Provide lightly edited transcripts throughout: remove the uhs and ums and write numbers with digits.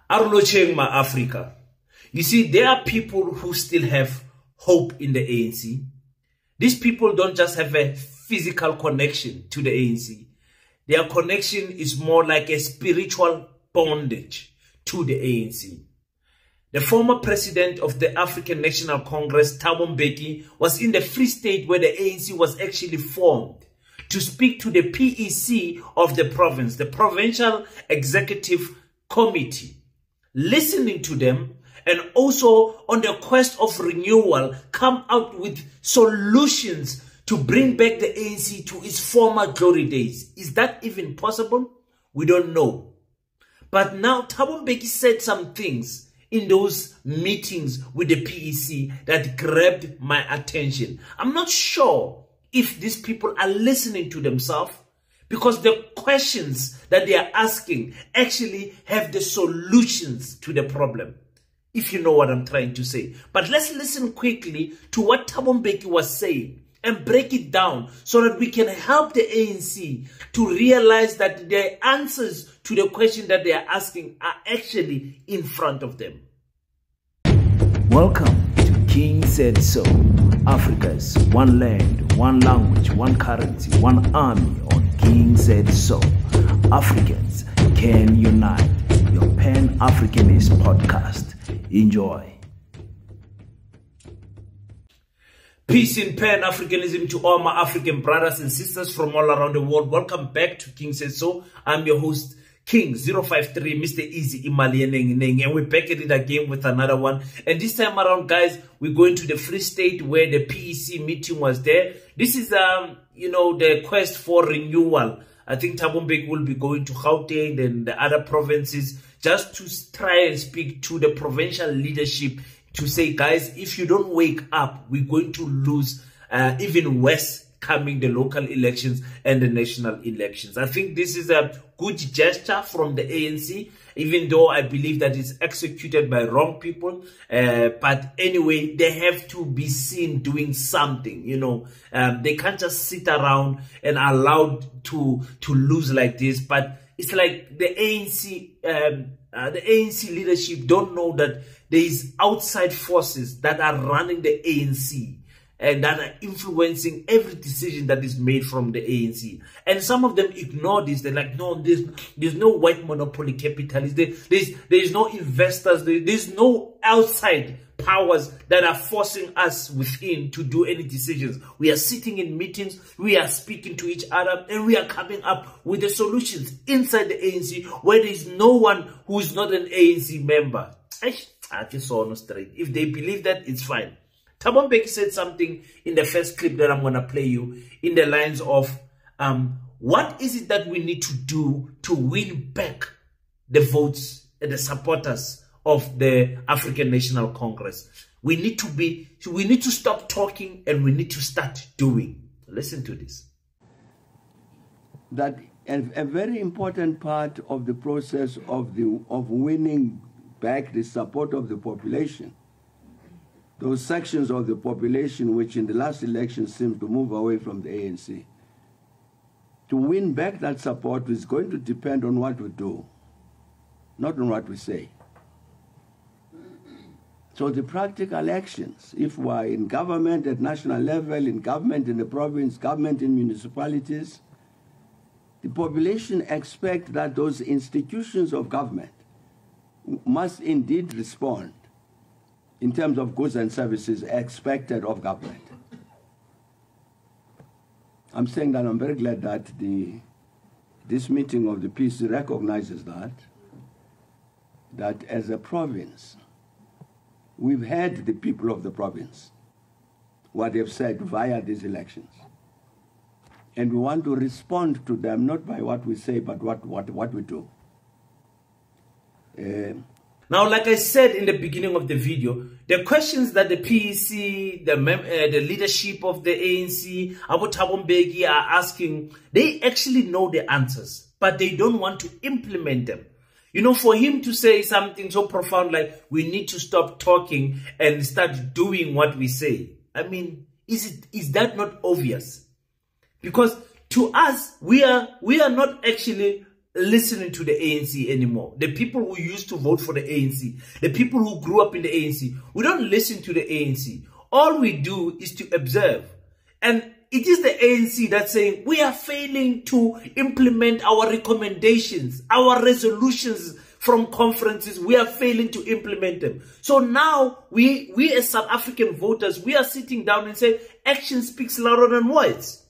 Arlocheng ma Africa. You see, there are people who still have hope in the ANC. These people don't just have a physical connection to the ANC. Their connection is more like a spiritual bondage to the ANC. The former president of the African National Congress, Thabo Mbheki, was in the Free State where the ANC was actually formed to speak to the PEC of the province, the Provincial Executive Committee, listening to them, and also on the quest of renewal, come out with solutions to bring back the ANC to its former glory days. Is that even possible? We don't know. But now Thabo Mbheki said some things in those meetings with the PEC that grabbed my attention. I'm not sure if these people are listening to themselves, because the questions that they are asking actually have the solutions to the problem, if you know what I'm trying to say. But let's listen quickly to what Thabo Mbheki was saying and break it down so that we can help the ANC to realize that the answers to the question that they are asking are actually in front of them. Welcome to King Said So, Africa's one land, one language, one currency, one army on King Said So. Africans can unite. Your Pan-Africanist podcast. Enjoy. Peace in Pan-Africanism to all my African brothers and sisters from all around the world. Welcome back to King Said So. I'm your host, King 053, Mr. Easy Imali, and we're back at it again with another one. And this time around, guys, we're going to the Free State where the PEC meeting was there. This is, the quest for renewal. I think Thabo Mbheki will be going to Gauteng and the other provinces just to try and speak to the provincial leadership to say, guys, if you don't wake up, we're going to lose even worse coming the local elections and the national elections. I think this is a good gesture from the ANC, even though I believe that it's executed by wrong people. But anyway, they have to be seen doing something, They can't just sit around and allowed to lose like this. But it's like the ANC leadership don't know that there is outside forces that are running the ANC and that are influencing every decision that is made from the ANC. And some of them ignore this. They're like, no, there's no white monopoly capitalists. There's no investors. There's no outside powers that are forcing us within to do any decisions. We are sitting in meetings, we are speaking to each other, and we are coming up with the solutions inside the ANC where there is no one who is not an ANC member. I just saw no straight. If they believe that, it's fine. Thabo Mbheki said something in the first clip that I'm going to play you in the lines of, what is it that we need to do to win back the votes and the supporters of the African National Congress? We need to stop talking and we need to start doing. Listen to this. That a very important part of the process of winning back the support of the population, those sections of the population which in the last election seemed to move away from the ANC, to win back that support is going to depend on what we do, not on what we say. So the practical actions, if we're in government at national level, in government in the province, government in municipalities, the population expect that those institutions of government must indeed respond in terms of goods and services expected of government. I'm saying that I'm very glad that this meeting of the PEC recognizes that as a province, we've heard the people of the province, what they've said via these elections. And we want to respond to them, not by what we say, but what we do. Now, like I said in the beginning of the video, the questions that the PEC, the leadership of the ANC, Thabo Mbheki are asking, they actually know the answers, but they don't want to implement them. For him to say something so profound like, we need to stop talking and start doing what we say. I mean, is that not obvious? Because to us, we are not actually listening to the ANC anymore. The people who used to vote for the ANC, the people who grew up in the ANC, we don't listen to the ANC. All we do is to observe. And it is the ANC that's saying we are failing to implement our recommendations, our resolutions from conferences. We are failing to implement them. So now we as South African voters, we are sitting down and saying action speaks louder than words.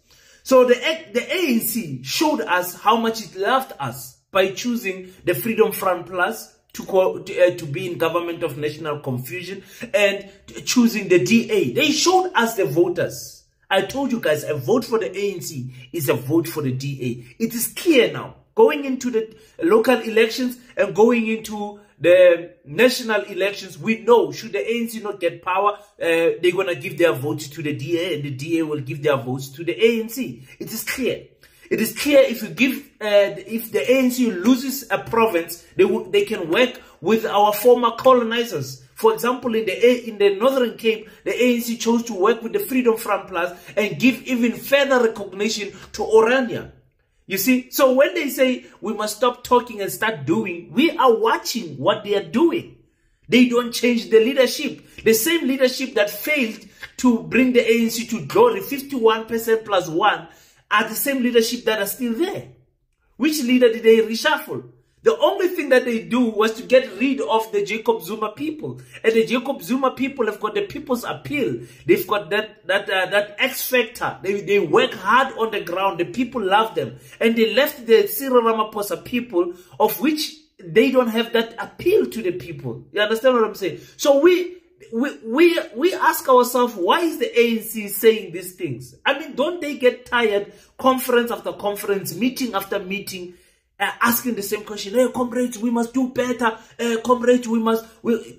So the ANC showed us how much it loved us by choosing the Freedom Front Plus to be in government of national confusion and choosing the DA. They showed us, the voters. I told you guys, a vote for the ANC is a vote for the DA. It is clear now. Going into the local elections and going into the national elections, we know, should the ANC not get power, they're going to give their votes to the DA, and the DA will give their votes to the ANC. It is clear. It is clear if you give, if the ANC loses a province, they can work with our former colonizers. For example, in the Northern Cape, the ANC chose to work with the Freedom Front Plus and give even further recognition to Orania. You see, so when they say we must stop talking and start doing, we are watching what they are doing. They don't change the leadership. The same leadership that failed to bring the ANC to glory, 51% plus 1, are the same leadership that are still there. Which leader did they reshuffle? The only thing that they do was to get rid of the Jacob Zuma people. And the Jacob Zuma people have got the people's appeal. They've got that X factor. They work hard on the ground. The people love them. And they left the Cyril Ramaphosa people, of which they don't have that appeal to the people. You understand what I'm saying? So we ask ourselves, why is the ANC saying these things? I mean, don't they get tired, conference after conference, meeting after meeting, asking the same question? Hey, comrades, we must do better. Comrades,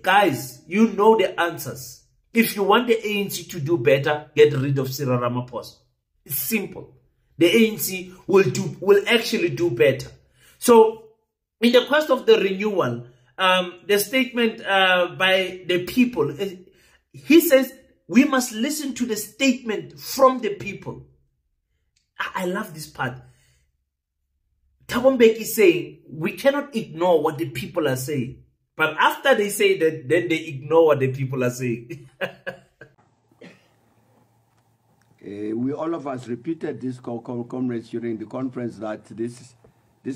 guys, you know the answers. If you want the ANC to do better, get rid of Cyril Ramaphosa. It's simple. The ANC will actually do better. So, in the quest of the renewal, the statement by the people, he says we must listen to the statement from the people. I love this part. Thabo Mbheki is saying we cannot ignore what the people are saying. But after they say that, then they ignore what the people are saying. We all of us repeated this, comrades, during the conference, that this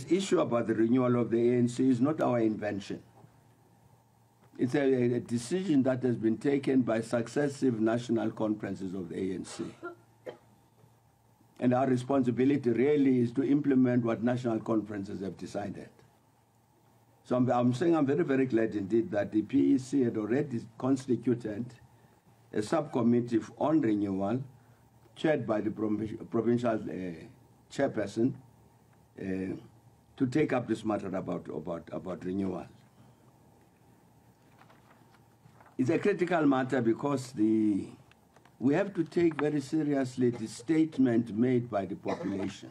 issue about the renewal of the ANC is not our invention. It's a decision that has been taken by successive national conferences of the ANC. And our responsibility really is to implement what national conferences have decided. So I'm saying I'm very, very glad indeed that the PEC had already constituted a subcommittee on renewal, chaired by the provincial chairperson, to take up this matter about renewal. It's a critical matter because we have to take very seriously the statement made by the population.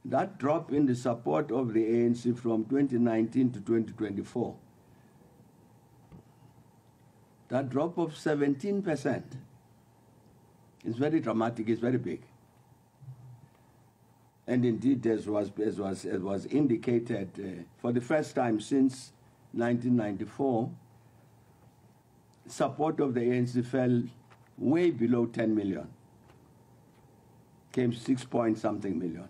That drop in the support of the ANC from 2019 to 2024, that drop of 17% is very dramatic, it's very big. And indeed, as was indicated, for the first time since 1994, support of the ANC fell way below 10 million, came 6 point something million.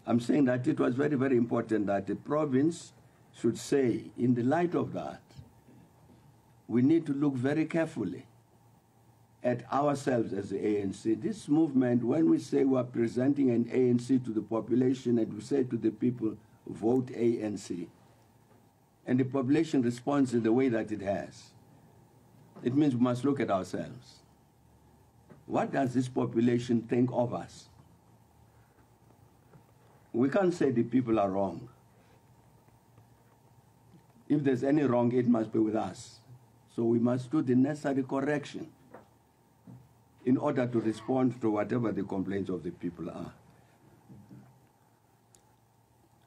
I'm saying that it was very, very important that the province should say, in the light of that, we need to look very carefully at ourselves as the ANC. This movement, when we say we're presenting an ANC to the population and we say to the people, vote ANC, and the population responds in the way that it has, it means we must look at ourselves. What does this population think of us? We can't say the people are wrong. If there's any wrong, it must be with us. So we must do the necessary correction in order to respond to whatever the complaints of the people are.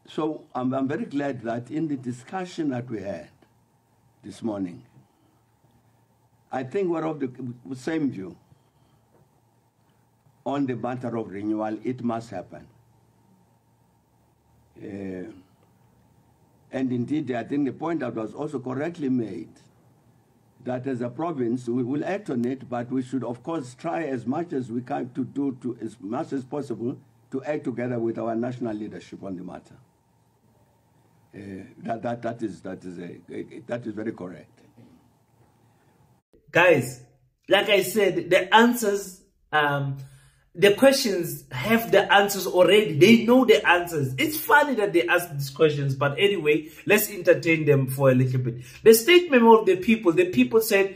So I'm very glad that in the discussion that we had this morning, I think we're of the same view. on the matter of renewal, it must happen. And indeed, I think the point that was also correctly made, that as a province, we will act on it, but we should, of course, try as much as we can as much as possible, to act together with our national leadership on the matter. That is very correct. Guys, like I said, the answers, the questions have the answers already. They know the answers. It's funny that they ask these questions, but anyway, let's entertain them for a little bit. The statement of the people said,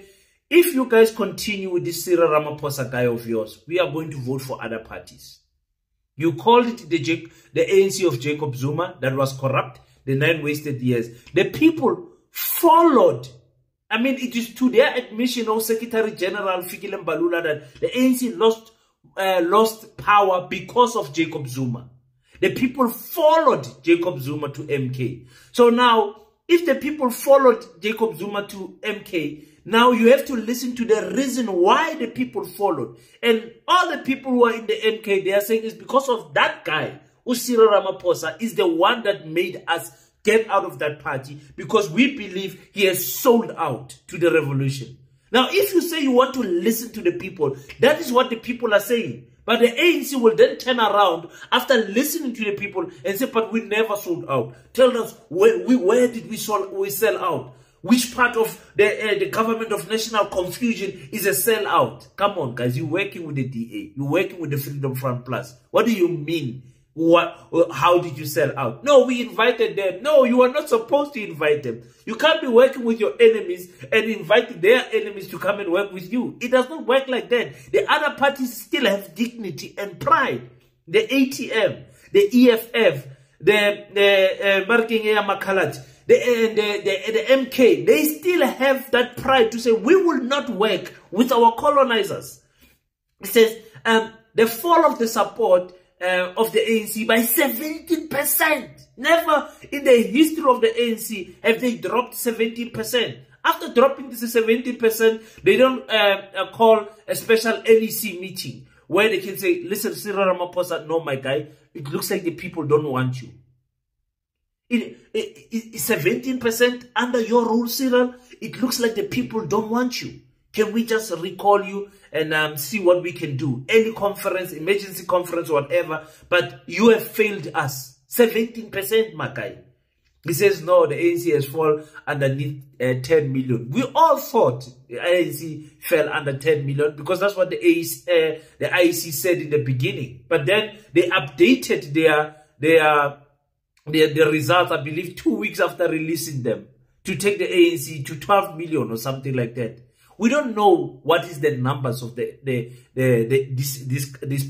if you guys continue with this Cyril Ramaphosa guy of yours, we are going to vote for other parties. You called it the ANC of Jacob Zuma that was corrupt, the 9 wasted years. The people followed. I mean, it is to their admission of Secretary General Fikile Mbalula that the ANC lost power because of Jacob Zuma. The people followed Jacob Zuma to MK. So now, if the people followed Jacob Zuma to MK, now you have to listen to the reason why the people followed. And all the people who are in the MK, they are saying it's because of that guy, Cyril Ramaphosa, is the one that made us get out of that party, because we believe he has sold out to the revolution. Now, if you say you want to listen to the people, that is what the people are saying. But the ANC will then turn around after listening to the people and say, but we never sold out. Tell us, where did we sell out? Which part of the government of national confusion is a sellout? Come on, guys. You're working with the DA. You're working with the Freedom Front Plus. What do you mean? How did you sell out? No, we invited them. No, you are not supposed to invite them. You can't be working with your enemies and inviting their enemies to come and work with you. It does not work like that. The other parties still have dignity and pride. The ATM, the EFF, the Marking Makalat, the MK, they still have that pride to say, we will not work with our colonizers. It says, the fall of the support of the ANC by 17%. Never in the history of the ANC have they dropped 17%. After dropping this 17%, they don't call a special NEC meeting where they can say, listen, Cyril Ramaphosa, no, my guy, it looks like the people don't want you. 17% under your rule, Cyril, it looks like the people don't want you. Can we just recall you and see what we can do? Any conference, emergency conference, whatever. But you have failed us. 17%, my guy. He says, no, the ANC has fallen underneath 10 million. We all thought the ANC fell under 10 million because that's what the IEC said in the beginning. But then they updated their results, I believe, 2 weeks after releasing them, to take the ANC to 12 million or something like that. We don't know what is the numbers of these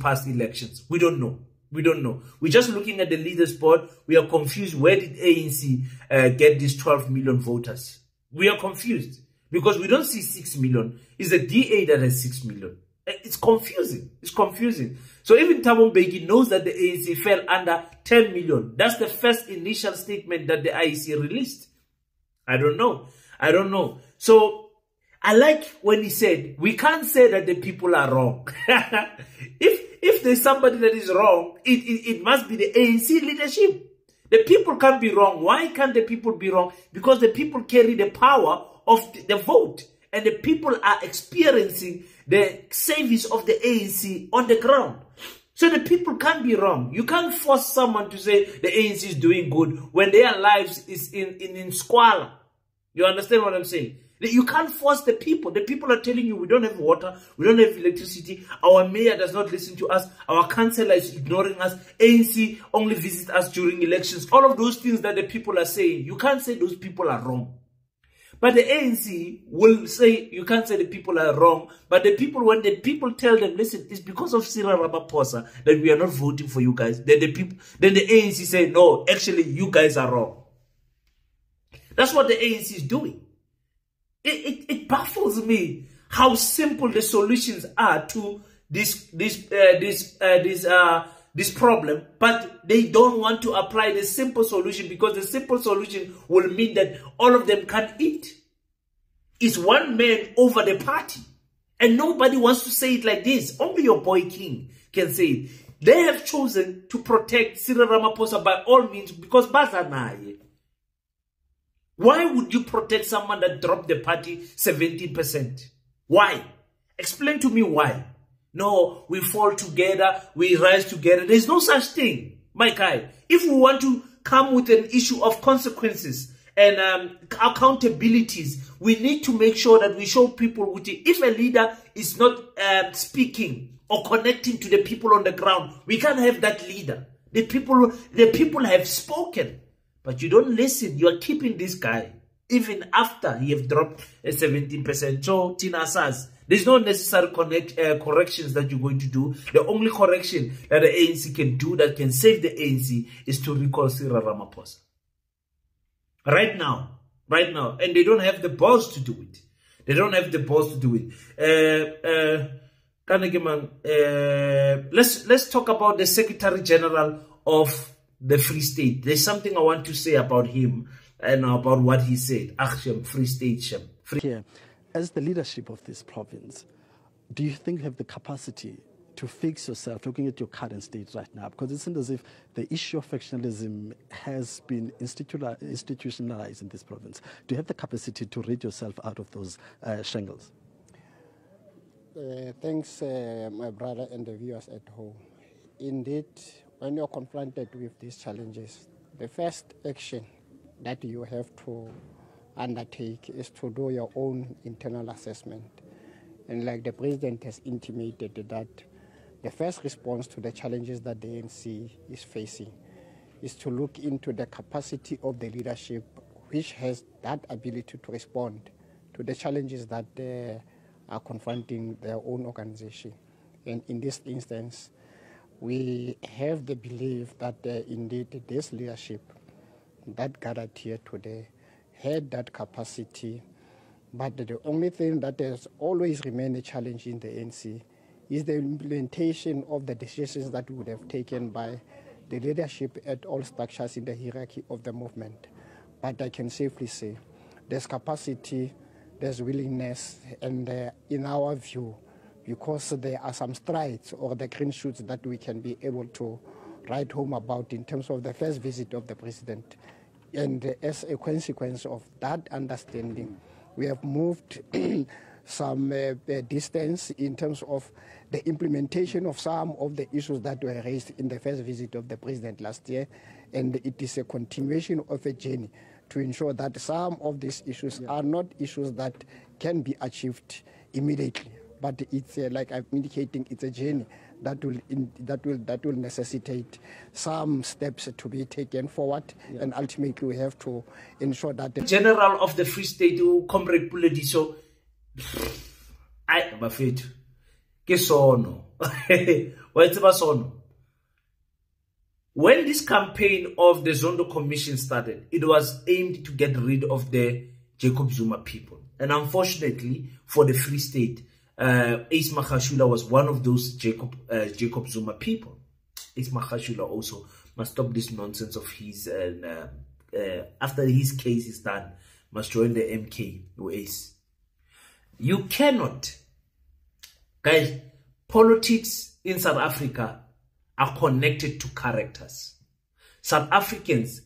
past elections. We don't know. We don't know. We're just looking at the leaders board. We are confused. Where did ANC get these 12 million voters? We are confused because we don't see 6 million. It's the DA that has 6 million. It's confusing. It's confusing. So even Thabo Mbheki knows that the ANC fell under 10 million. That's the first initial statement that the IEC released. I don't know. I don't know. So I like when he said, we can't say that the people are wrong. If there's somebody that is wrong, it must be the ANC leadership. The people can't be wrong. Why can't the people be wrong? Because the people carry the power of the vote. And the people are experiencing the service of the ANC on the ground. So the people can't be wrong. You can't force someone to say the ANC is doing good when their lives is in squalor. You understand what I'm saying? You can't force the people. The people are telling you we don't have water, we don't have electricity, our mayor does not listen to us, our councillor is ignoring us, ANC only visits us during elections. All of those things that the people are saying, you can't say those people are wrong. But the ANC will say, you can't say the people are wrong, but the people, when the people tell them, listen, it's because of Cyril Ramaphosa that we are not voting for you guys, then the ANC say, no, actually you guys are wrong. That's what the ANC is doing. It baffles me how simple the solutions are to this problem, but they don't want to apply the simple solution because the simple solution will mean that all of them can't eat. It's one man over the party. And nobody wants to say it like this. Only your boy King can say it. They have chosen to protect Cyril Ramaphosa by all means because Bazanaye. Why would you protect someone that dropped the party 17%? Why? Explain to me why. No, we fall together, we rise together. There's no such thing, my guy. If we want to come with an issue of consequences and accountabilities, we need to make sure that we show people if a leader is not speaking or connecting to the people on the ground, we can't have that leader. The people have spoken, but you don't listen. You are keeping this guy even after he have dropped a 17%. So Tina says there's no necessary corrections that you're going to do. The only correction that the ANC can do that can save the ANC is to recall Cyril Ramaphosa. Right now. And they don't have the balls to do it. They don't have the balls to do it. Let's talk about the Secretary General of the Free State. There's something I want to say about him and about what he said. Akshem, Free State, Shem. Here, as the leadership of this province, do you think you have the capacity to fix yourself, looking at your current state right now? Because it seems as if the issue of factionalism has been institutionalized in this province. Do you have the capacity to rid yourself out of those shingles? Thanks, my brother and the viewers at home. Indeed, when you're confronted with these challenges, the first action that you have to undertake is to do your own internal assessment. And like the president has intimated that the first response to the challenges that the ANC is facing is to look into the capacity of the leadership which has that ability to respond to the challenges that are confronting their own organization. And in this instance, we have the belief that indeed this leadership that gathered here today had that capacity, but the only thing that has always remained a challenge in the ANC is the implementation of the decisions that would have taken by the leadership at all structures in the hierarchy of the movement. But I can safely say there's capacity, there's willingness, and in our view, because there are some strides or the green shoots that we can be able to write home about in terms of the first visit of the president. And as a consequence of that understanding, we have moved some distance in terms of the implementation of some of the issues that were raised in the first visit of the president last year. And it is a continuation of a journey to ensure that some of these issues are not issues that can be achieved immediately. But it's like I'm indicating, it's a journey that will necessitate some steps to be taken forward, and ultimately we have to ensure that the General of the Free State, Comrade Pulediso, bafethu ke sono. Wa tseba sono. When this campaign of the Zondo Commission started, it was aimed to get rid of the Jacob Zuma people, and unfortunately for the Free State, Ace Makhashula was one of those Jacob Zuma people. Ace Makhashula also must stop this nonsense of his, and after his case is done, must join the MK or Ace. You cannot, guys, politics in South Africa are connected to characters. South Africans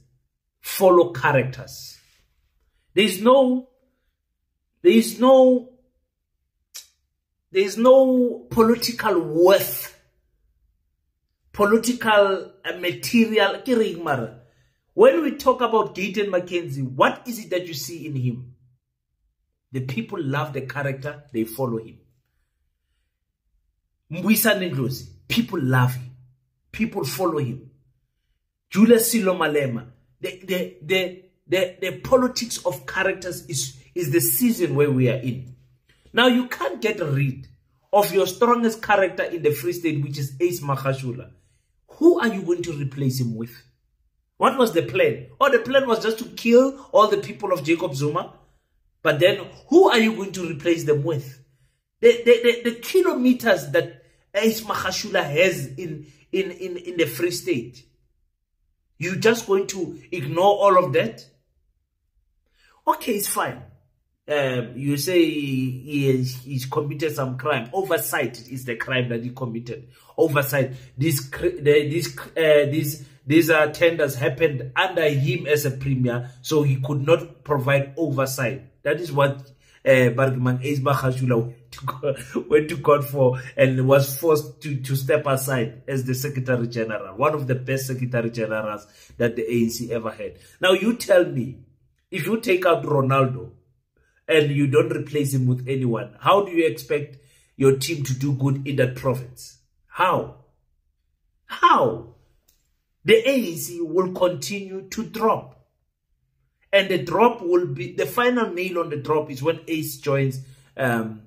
follow characters. There is no political worth, political material. When we talk about Gayton McKenzie, what is it that you see in him? The people love the character, they follow him. Mbuyisa Ndlozi, people love him, people follow him. Julius Silo Malema, the politics of characters is the season where we are in. Now, you can't get rid of your strongest character in the Free State, which is Ace Makhashula. Who are you going to replace him with? What was the plan? Oh, the plan was just to kill all the people of Jacob Zuma. But then, who are you going to replace them with? The kilometers that Ace Makhashula has in the Free State. You just going to ignore all of that? Okay, it's fine. you say he's committed some crime. Oversight is the crime that he committed. Oversight. These tenders happened under him as a premier, so he could not provide oversight. That is what Bargman Eisbach went to court for, and was forced to step aside as the Secretary General, one of the best Secretary Generals that the ANC ever had. Now you tell me, if you take out Ronaldo and you don't replace him with anyone, how do you expect your team to do good in that province? How? How? The ANC will continue to drop. And the drop will be, the final nail on the drop is when Ace joins MK.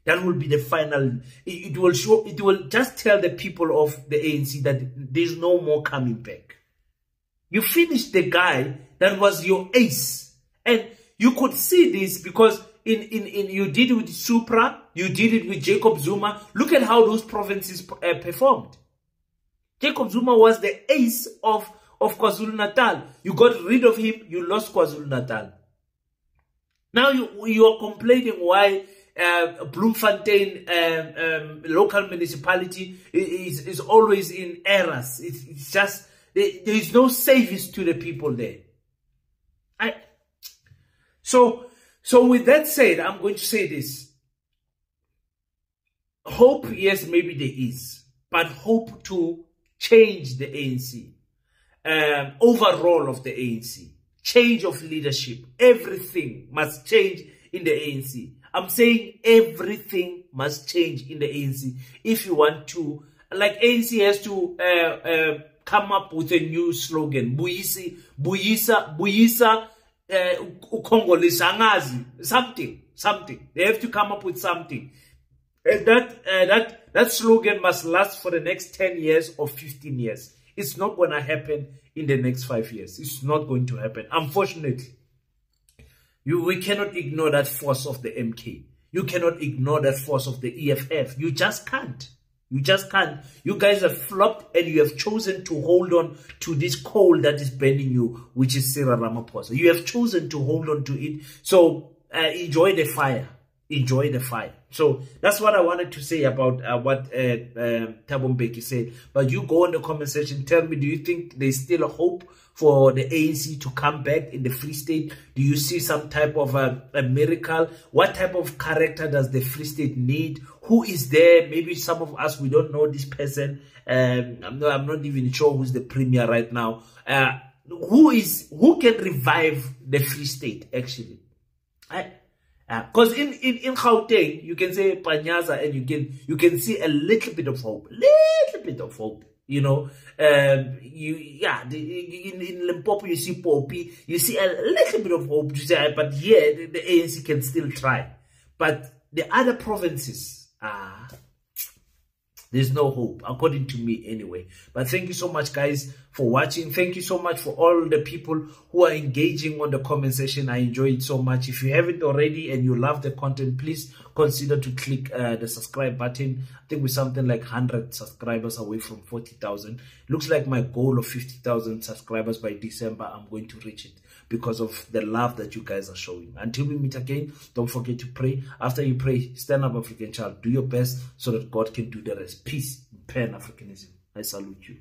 That will be the final. It will show, it will just tell the people of the ANC that there's no more coming back. You finished the guy that was your ace. And you could see this because you did it with Supra, you did it with Jacob Zuma. Look at how those provinces performed. Jacob Zuma was the ace of KwaZulu-Natal. You got rid of him, you lost KwaZulu-Natal. Now you are complaining why Bloemfontein local municipality is always in errors. It's just, there is no service to the people there. So with that said, I'm going to say this. Hope, yes, maybe there is, but hope to change the ANC. Overall of the ANC. Change of leadership. Everything must change in the ANC. I'm saying everything must change in the ANC. If you want to, like ANC has to come up with a new slogan. Buyisa something. They have to come up with something. And that slogan must last for the next 10 years or 15 years. It's not going to happen in the next 5 years. It's not going to happen. Unfortunately, we cannot ignore that force of the MK. You cannot ignore that force of the EFF. You just can't. You just can't. You guys have flopped and you have chosen to hold on to this coal that is burning you, which is Cyril Ramaphosa. You have chosen to hold on to it. So enjoy the fire. Enjoy the fire. So that's what I wanted to say about what Thabo Mbheki said. But you go in the comment section, tell me, do you think there's still a hope for the ANC to come back in the Free State? Do you see some type of a miracle? What type of character does the Free State need? Who is there? Maybe some of us, we don't know this person. I'm not even sure who's the premier right now. Who can revive the Free State, actually? Because in Gauteng, you can say Panyaza and you can see a little bit of hope. You know, in Limpopo you see Poppy, you see a little bit of hope to say, but here the ANC can still try. But the other provinces, there's no hope, according to me anyway. But thank you so much, guys, for watching. Thank you so much for all the people who are engaging on the comment section. I enjoy it so much. If you haven't already and you love the content, please consider to click the subscribe button. I think we're something like 100 subscribers away from 40,000. Looks like my goal of 50,000 subscribers by December, I'm going to reach it because of the love that you guys are showing. Until we meet again, don't forget to pray. After you pray, stand up, African child. Do your best so that God can do the rest. Peace, Pan-Africanism. I salute you.